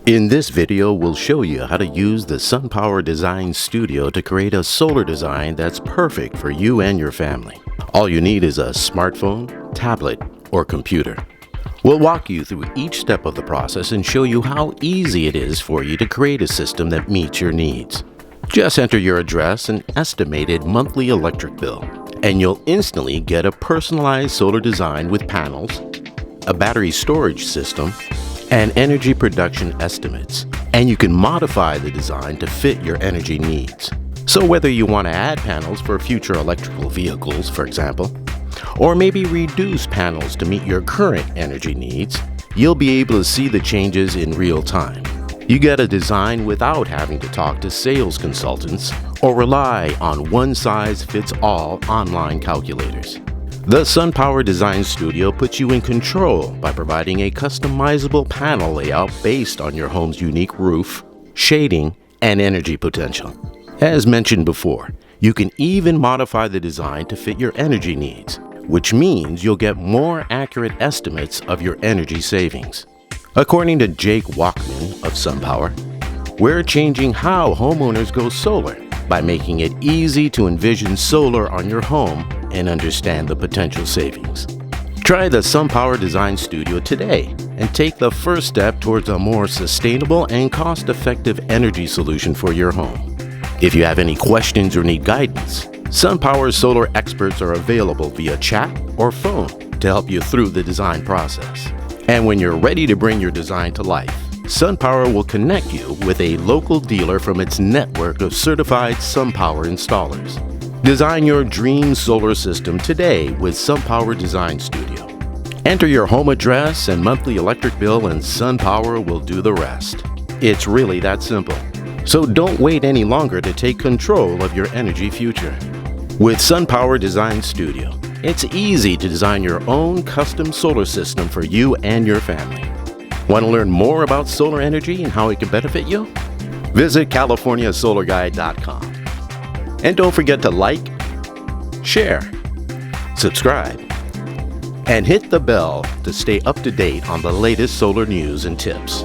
In this video, we'll show you how to use the SunPower Design Studio to create a solar design that's perfect for you and your family. All you need is a smartphone, tablet, or computer. We'll walk you through each step of the process and show you how easy it is for you to create a system that meets your needs. Just enter your address and estimated monthly electric bill, and you'll instantly get a personalized solar design with panels, a battery storage system, and energy production estimates. And you can modify the design to fit your energy needs. So whether you want to add panels for future electrical vehicles, for example, or maybe reduce panels to meet your current energy needs, you'll be able to see the changes in real time. You get a design without having to talk to sales consultants or rely on one-size-fits-all online calculators. The SunPower Design Studio puts you in control by providing a customizable panel layout based on your home's unique roof, shading, and energy potential. As mentioned before, you can even modify the design to fit your energy needs, which means you'll get more accurate estimates of your energy savings. According to Jake Walkman of SunPower, we're changing how homeowners go solar by making it easy to envision solar on your home and understand the potential savings. Try the SunPower Design Studio today and take the first step towards a more sustainable and cost-effective energy solution for your home. If you have any questions or need guidance, SunPower's solar experts are available via chat or phone to help you through the design process. And when you're ready to bring your design to life, SunPower will connect you with a local dealer from its network of certified SunPower installers. Design your dream solar system today with SunPower Design Studio. Enter your home address and monthly electric bill, and SunPower will do the rest. It's really that simple. So don't wait any longer to take control of your energy future. With SunPower Design Studio, it's easy to design your own custom solar system for you and your family. Want to learn more about solar energy and how it can benefit you? Visit CaliforniaSolarGuide.com. And don't forget to like, share, subscribe, and hit the bell to stay up to date on the latest solar news and tips.